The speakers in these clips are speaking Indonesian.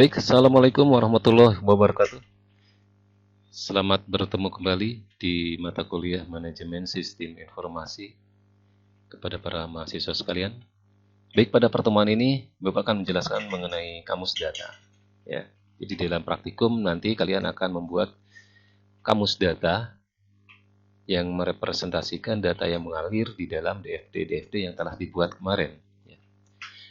Baik, Assalamualaikum warahmatullahi wabarakatuh. Selamat bertemu kembali di mata kuliah Manajemen Sistem Informasi kepada para mahasiswa sekalian. Baik, pada pertemuan ini Bapak akan menjelaskan mengenai kamus data. Ya, jadi dalam praktikum nanti kalian akan membuat kamus data yang merepresentasikan data yang mengalir di dalam DFD yang telah dibuat kemarin. Ya.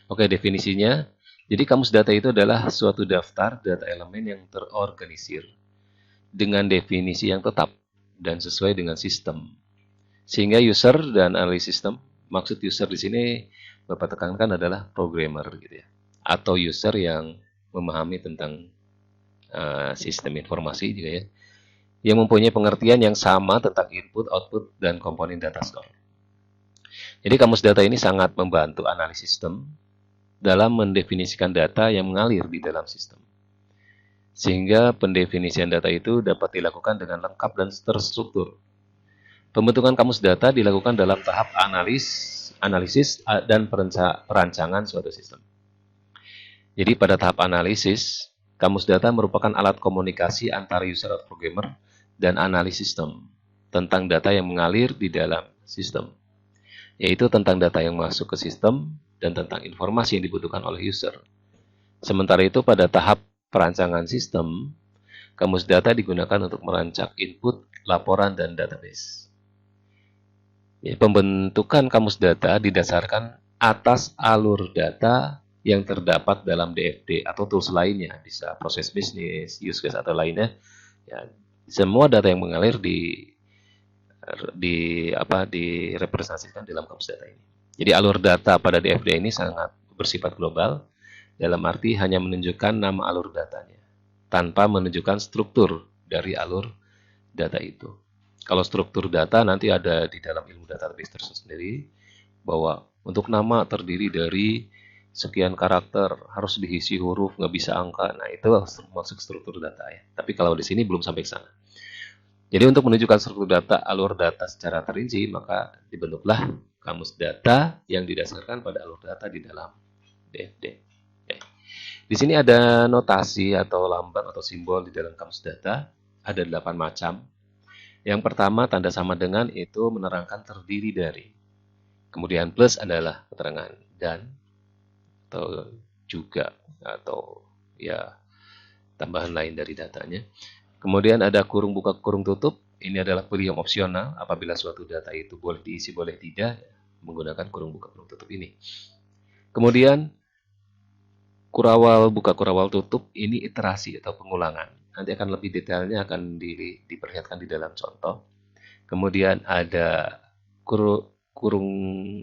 Oke, definisinya. Jadi kamus data itu adalah suatu daftar data elemen yang terorganisir dengan definisi yang tetap dan sesuai dengan sistem. Sehingga user dan analis sistem, maksud user di sini Bapak tekankan adalah programmer gitu ya. Atau user yang memahami tentang sistem informasi juga ya. Yang mempunyai pengertian yang sama tentang input, output, dan komponen data store. Jadi kamus data ini sangat membantu analis sistem dalam mendefinisikan data yang mengalir di dalam sistem. Sehingga pendefinisian data itu dapat dilakukan dengan lengkap dan terstruktur. Pembentukan kamus data dilakukan dalam tahap analisis dan perancangan suatu sistem. Jadi pada tahap analisis, kamus data merupakan alat komunikasi antara user atau programmer dan analis sistem tentang data yang mengalir di dalam sistem, yaitu tentang data yang masuk ke sistem dan tentang informasi yang dibutuhkan oleh user. Sementara itu pada tahap perancangan sistem, kamus data digunakan untuk merancang input, laporan, dan database. Ya, pembentukan kamus data didasarkan atas alur data yang terdapat dalam DFD atau tools lainnya, bisa proses bisnis, use case atau lainnya. Ya, semua data yang mengalir direpresentasikan dalam kamus data ini. Jadi alur data pada DFD ini sangat bersifat global, dalam arti hanya menunjukkan nama alur datanya, tanpa menunjukkan struktur dari alur data itu. Kalau struktur data nanti ada di dalam ilmu database tersendiri, bahwa untuk nama terdiri dari sekian karakter, harus diisi huruf, nggak bisa angka. Nah, itu masuk struktur data ya. Tapi kalau di sini belum sampai ke sana. Jadi untuk menunjukkan struktur data, alur data secara terinci, maka dibentuklah kamus data yang didasarkan pada alur data di dalam DFD. Di sini ada notasi atau lambang atau simbol di dalam kamus data. Ada 8 macam. Yang pertama, tanda sama dengan itu menerangkan terdiri dari. Kemudian plus adalah keterangan dan atau juga atau ya tambahan lain dari datanya. Kemudian ada kurung buka kurung tutup. Ini adalah pilihan opsional apabila suatu data itu boleh diisi boleh tidak menggunakan kurung buka kurung tutup ini. Kemudian kurawal buka kurawal tutup ini iterasi atau pengulangan. Nanti akan lebih detailnya akan diperlihatkan di dalam contoh. Kemudian ada kurung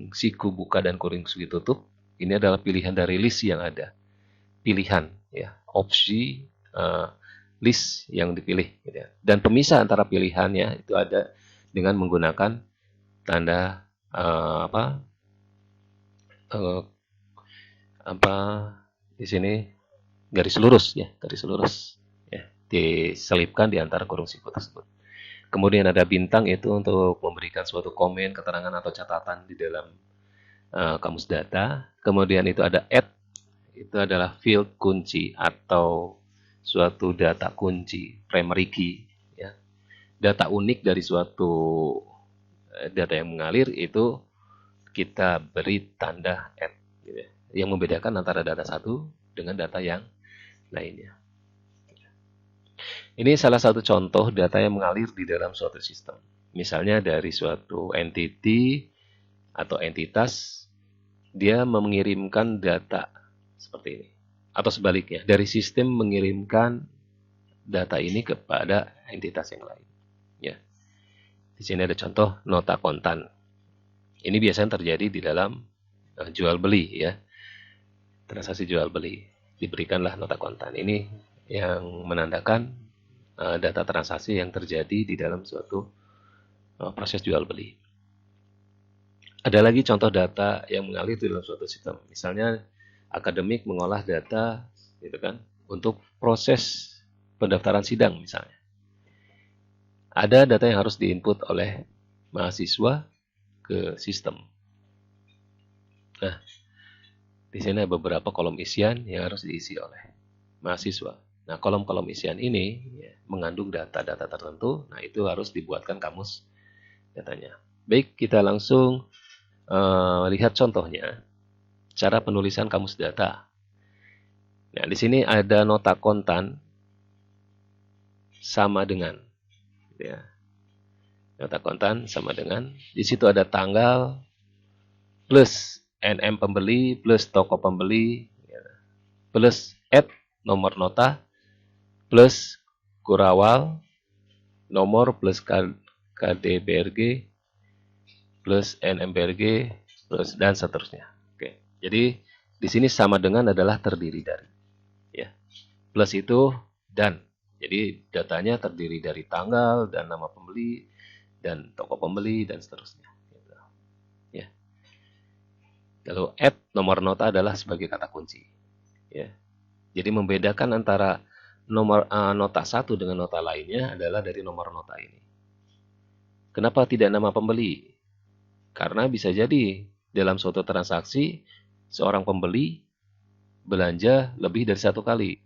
siku buka dan kurung siku tutup. Ini adalah pilihan dari list yang ada. Pilihan, ya, opsi list yang dipilih. Gitu ya. Dan pemisah antara pilihannya itu ada dengan menggunakan tanda di sini garis lurus ya, garis lurus ya, diselipkan di antara kurung siku tersebut. Kemudian ada bintang itu untuk memberikan suatu komen, keterangan atau catatan di dalam kamus data. Kemudian itu ada add, itu adalah field kunci atau suatu data kunci, primary key. Ya. Data unik dari suatu data yang mengalir itu kita beri tanda add. Gitu ya. Yang membedakan antara data satu dengan data yang lainnya. Ini salah satu contoh data yang mengalir di dalam suatu sistem. Misalnya dari suatu entity atau entitas, dia mengirimkan data seperti ini. Atau sebaliknya, dari sistem mengirimkan data ini kepada entitas yang lain. Ya. Di sini ada contoh nota kontan. Ini biasanya terjadi di dalam jual beli ya. Transaksi jual beli. Diberikanlah nota kontan. Ini yang menandakan data transaksi yang terjadi di dalam suatu proses jual beli. Ada lagi contoh data yang mengalir di dalam suatu sistem. Misalnya akademik mengolah data gitu kan untuk proses pendaftaran sidang misalnya. Ada data yang harus diinput oleh mahasiswa ke sistem. Nah, di sini ada beberapa kolom isian yang harus diisi oleh mahasiswa. Nah, kolom-kolom isian ini ya, mengandung data-data tertentu. Nah, itu harus dibuatkan kamus datanya. Baik, kita langsung lihat contohnya. Cara penulisan kamus data. Nah, di sini ada nota kontan sama dengan. Ya, nota kontan sama dengan. Di situ ada tanggal plus NM pembeli plus toko pembeli plus nomor nota plus kurawal nomor plus KDBRG plus NMBRG plus dan seterusnya. Oke. Jadi di sini sama dengan adalah terdiri dari ya. Plus itu dan. Jadi datanya terdiri dari tanggal dan nama pembeli dan toko pembeli dan seterusnya. Ya. Lalu nomor nota adalah sebagai kata kunci. Ya. Jadi membedakan antara nomor nota satu dengan nota lainnya adalah dari nomor nota ini. Kenapa tidak nama pembeli? Karena bisa jadi dalam suatu transaksi seorang pembeli belanja lebih dari satu kali.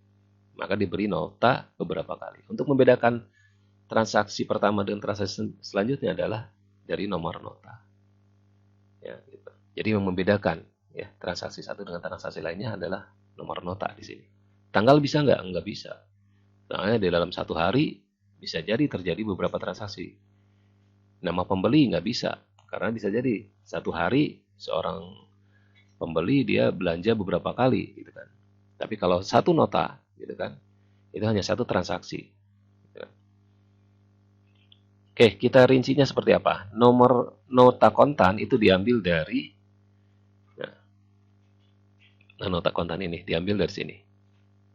Maka diberi nota beberapa kali. Untuk membedakan transaksi pertama dengan transaksi selanjutnya adalah dari nomor nota. Ya, gitu. Jadi membedakan ya, transaksi satu dengan transaksi lainnya adalah nomor nota di sini. Tanggal bisa nggak? Nggak bisa. Soalnya di dalam satu hari bisa jadi terjadi beberapa transaksi. Nama pembeli nggak bisa. Karena bisa jadi satu hari seorang pembeli dia belanja beberapa kali. Gitu kan. Tapi kalau satu nota, gitu kan, itu hanya satu transaksi. Gitu. Oke, kita rincinya seperti apa? Nomor nota kontan itu diambil dari, nah nota kontan ini diambil dari sini.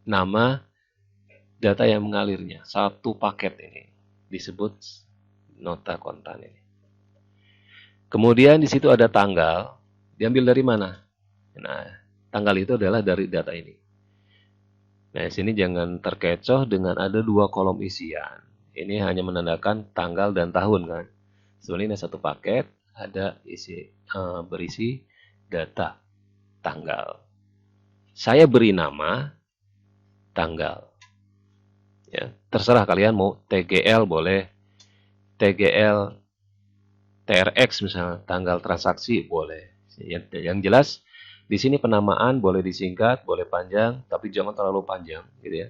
Nama data yang mengalirnya, satu paket ini disebut nota kontan ini. Kemudian di situ ada tanggal, diambil dari mana? Nah, tanggal itu adalah dari data ini. Nah, di sini jangan terkecoh dengan ada dua kolom isian. Ini hanya menandakan tanggal dan tahun kan. Sebenarnya satu paket ada berisi data tanggal. Saya beri nama tanggal. Ya, terserah kalian mau TGL boleh, TGL TRX misalnya, tanggal transaksi boleh. Yang jelas di sini penamaan boleh disingkat, boleh panjang, tapi jangan terlalu panjang, gitu ya.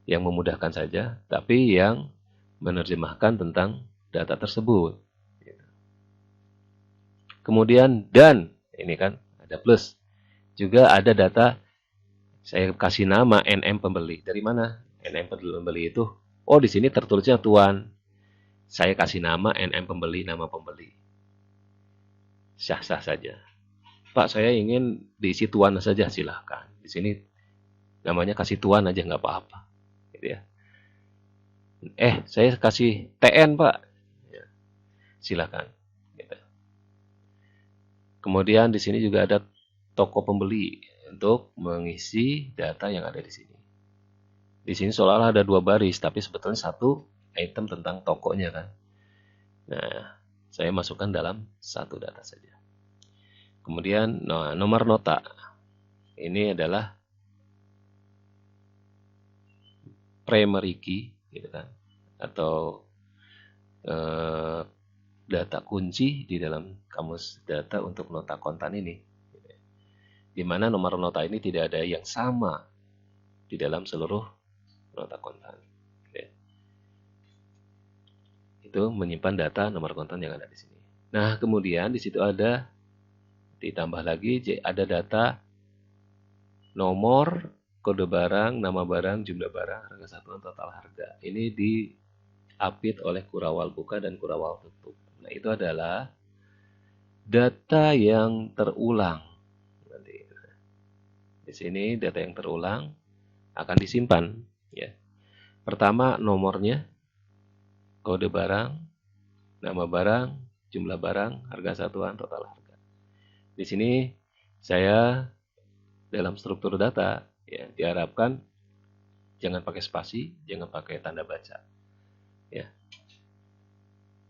Yang memudahkan saja, tapi yang menerjemahkan tentang data tersebut. Kemudian dan, ini kan ada plus. Juga ada data, saya kasih nama NM pembeli. Dari mana? NM pembeli itu, oh di sini tertulisnya tuan. Saya kasih nama NM pembeli, nama pembeli. Sah-sah saja. Pak, saya ingin diisi tuan saja, silahkan. Di sini namanya kasih tuan aja, nggak apa-apa. Gitu ya. Saya kasih TN, Pak. Ya, silahkan. Gitu. Kemudian di sini juga ada toko pembeli untuk mengisi data yang ada di sini. Di sini seolah-olah ada dua baris, tapi sebetulnya satu item tentang tokonya kan. Nah, saya masukkan dalam satu data saja. Kemudian nomor nota. Ini adalah primary key, gitu kan, atau data kunci di dalam kamus data untuk nota kontan ini. Di mana nomor nota ini tidak ada yang sama di dalam seluruh nota kontan. Itu menyimpan data nomor kontan yang ada di sini. Nah, kemudian di situ ada ditambah lagi ada data nomor, kode barang, nama barang, jumlah barang, harga satuan, total harga. Ini diupdate oleh kurawal buka dan kurawal tutup. Nah, itu adalah data yang terulang. Nanti di sini data yang terulang akan disimpan. Ya. Pertama nomornya, kode barang, nama barang, jumlah barang, harga satuan, total harga. Di sini saya dalam struktur data ya diharapkan jangan pakai spasi, jangan pakai tanda baca. Ya.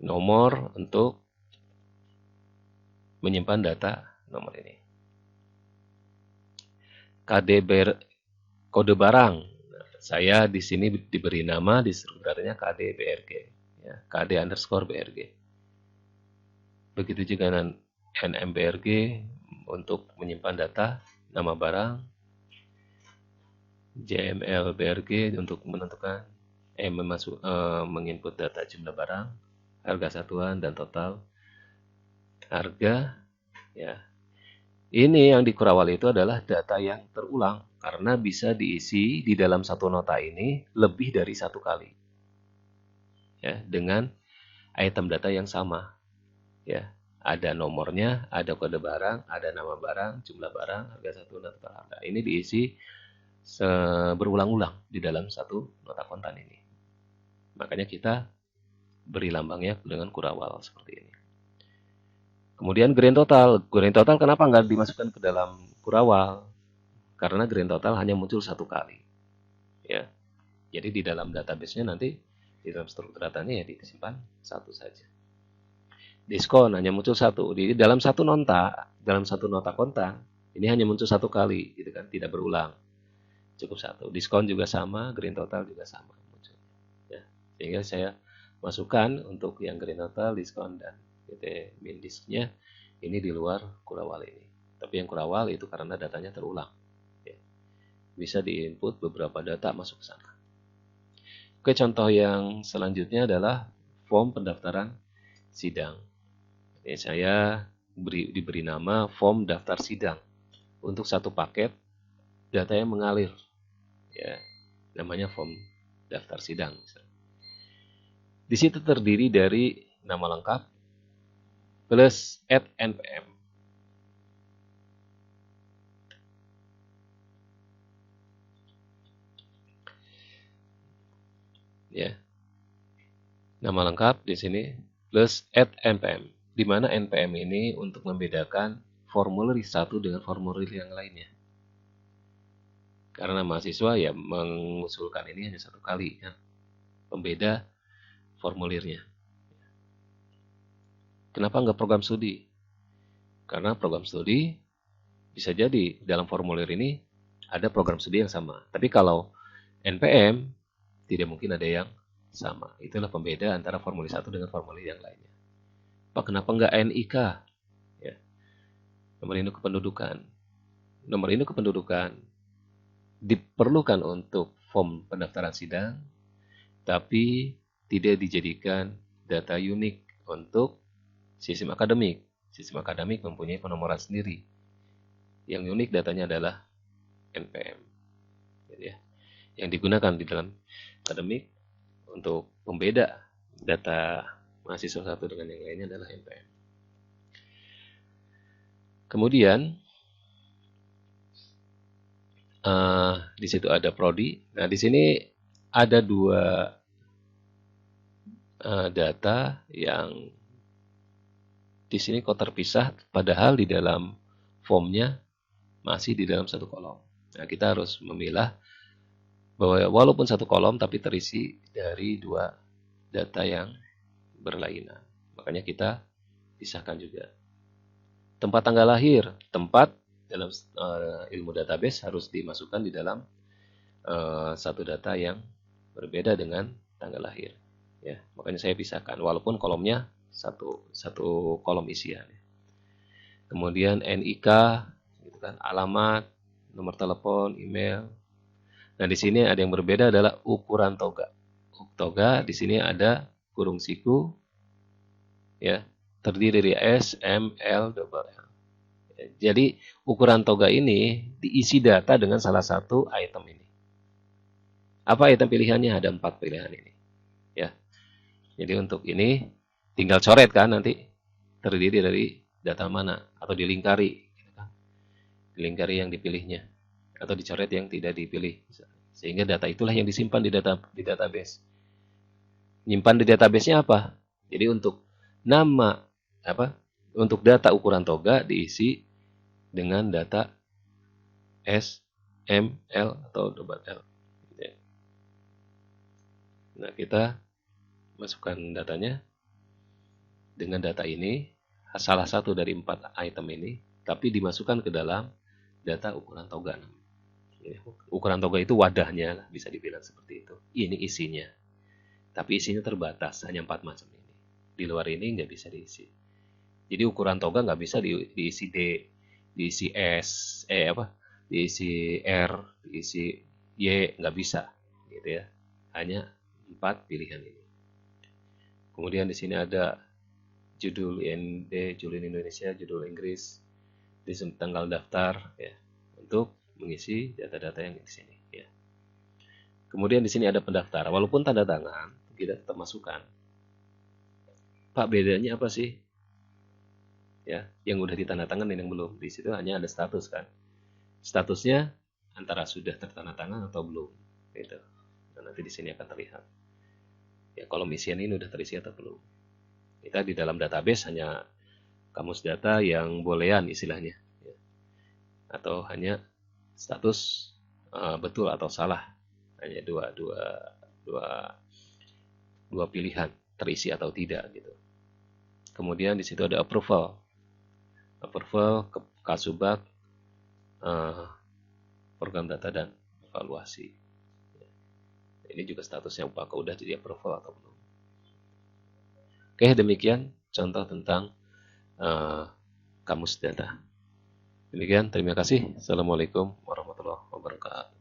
Nomor untuk menyimpan data nomor ini. Kode barang saya di sini diberi nama di strukturnya KD BRG, ya, KD underscore BRG. Begitu juga dengan NMBRG untuk menyimpan data nama barang, JML BRG untuk menentukan menginput data jumlah barang, harga satuan dan total harga, ya. Ini yang di Kurawal itu adalah data yang terulang karena bisa diisi di dalam satu nota ini lebih dari satu kali, ya, dengan item data yang sama, ya. Ada nomornya, ada kode barang, ada nama barang, jumlah barang, harga satuan dan total harga. Ini diisi berulang-ulang di dalam satu nota kontan ini. Makanya kita beri lambangnya dengan Kurawal seperti ini. Kemudian grand total. Grand total kenapa nggak dimasukkan ke dalam Kurawal? Karena grand total hanya muncul satu kali. Ya. Jadi di dalam database-nya nanti, di dalam struktur datanya ya disimpan satu saja. Diskon hanya muncul satu. Di dalam satu nota kontan, ini hanya muncul satu kali, gitu kan, tidak berulang. Cukup satu. Diskon juga sama, grand total juga sama munculnya. Ya. Sehingga saya masukkan untuk yang grand total, diskon, dan PT min disknya ini di luar Kurawal ini. Tapi yang Kurawal itu karena datanya terulang, ya. Bisa diinput beberapa data masuk ke sana. Oke, contoh yang selanjutnya adalah form pendaftaran sidang. Ini saya diberi nama form daftar sidang untuk satu paket data yang mengalir, ya, namanya form daftar sidang. Di situ terdiri dari nama lengkap plus @npm. Ya. Nama lengkap di sini plus @npm. Di mana npm ini untuk membedakan formulir satu dengan formulir yang lainnya. Karena mahasiswa ya mengusulkan ini hanya satu kali, ya. Pembeda formulirnya. Kenapa nggak program studi? Karena program studi bisa jadi dalam formulir ini ada program studi yang sama. Tapi kalau NPM tidak mungkin ada yang sama. Itulah pembeda antara formulir satu dengan formulir yang lainnya. Pak, kenapa nggak NIK? Ya. Nomor induk kependudukan. Nomor induk kependudukan diperlukan untuk form pendaftaran sidang, tapi tidak dijadikan data unik untuk sistem akademik. Sistem akademik mempunyai penomoran sendiri. Yang unik datanya adalah NPM. Jadi, ya, yang digunakan di dalam akademik untuk pembeda data mahasiswa satu dengan yang lainnya adalah NPM. Kemudian di situ ada prodi. Nah, di sini ada dua data yang di sini kok terpisah, padahal di dalam formnya masih di dalam satu kolom. Nah, kita harus memilah bahwa walaupun satu kolom tapi terisi dari dua data yang berlainan. Makanya kita pisahkan juga. Tempat tanggal lahir, tempat dalam ilmu database harus dimasukkan di dalam satu data yang berbeda dengan tanggal lahir. Ya, makanya saya pisahkan, walaupun kolomnya satu kolom isian. Kemudian NIK, gitu kan, alamat, nomor telepon, email. Nah, di sini ada yang berbeda adalah ukuran toga. Toga di sini ada kurung siku, ya, terdiri dari S, M, L, double L. Jadi ukuran toga ini diisi data dengan salah satu item ini. Apa item pilihannya? Ada 4 pilihan ini, ya. Jadi untuk ini tinggal coret kan nanti terdiri dari data mana atau dilingkari, gitu kan. Dilingkari yang dipilihnya atau dicoret yang tidak dipilih. Sehingga data itulah yang disimpan di database. Nyimpan di database-nya apa? Jadi untuk nama untuk data ukuran toga diisi dengan data S, M, L atau double L. Nah, kita masukkan datanya dengan data ini, salah satu dari 4 item ini, tapi dimasukkan ke dalam data ukuran toga. Ukuran toga itu wadahnya, bisa dibilang seperti itu. Ini isinya. Tapi isinya terbatas, hanya 4 macam ini. Di luar ini nggak bisa diisi. Jadi ukuran toga nggak bisa diisi D, diisi S, diisi R, diisi Y, nggak bisa, gitu ya. Hanya 4 pilihan ini. Kemudian di sini ada judul IND, judul Indonesia, judul Inggris, di tanggal daftar, ya, untuk mengisi data-data yang di sini, ya. Kemudian di sini ada pendaftar. Walaupun tanda tangan, kita tetap masukkan. Pak, bedanya apa sih? Ya, yang udah ditandatangan dan yang belum. Di situ hanya ada status kan. Statusnya antara sudah tertanda-tangan atau belum. Gitu. Dan nanti di sini akan terlihat. Ya, kolom isian ini udah terisi atau belum. Kita di dalam database hanya kamus data yang boolean istilahnya. Ya. Atau hanya status betul atau salah. Hanya dua pilihan, terisi atau tidak gitu. Kemudian di situ ada approval, Kasubag, program data dan evaluasi. Ini juga statusnya apakah udah jadi approval atau belum. Oke, demikian contoh tentang kamus data. Demikian, terima kasih. Assalamualaikum warahmatullahi wabarakatuh.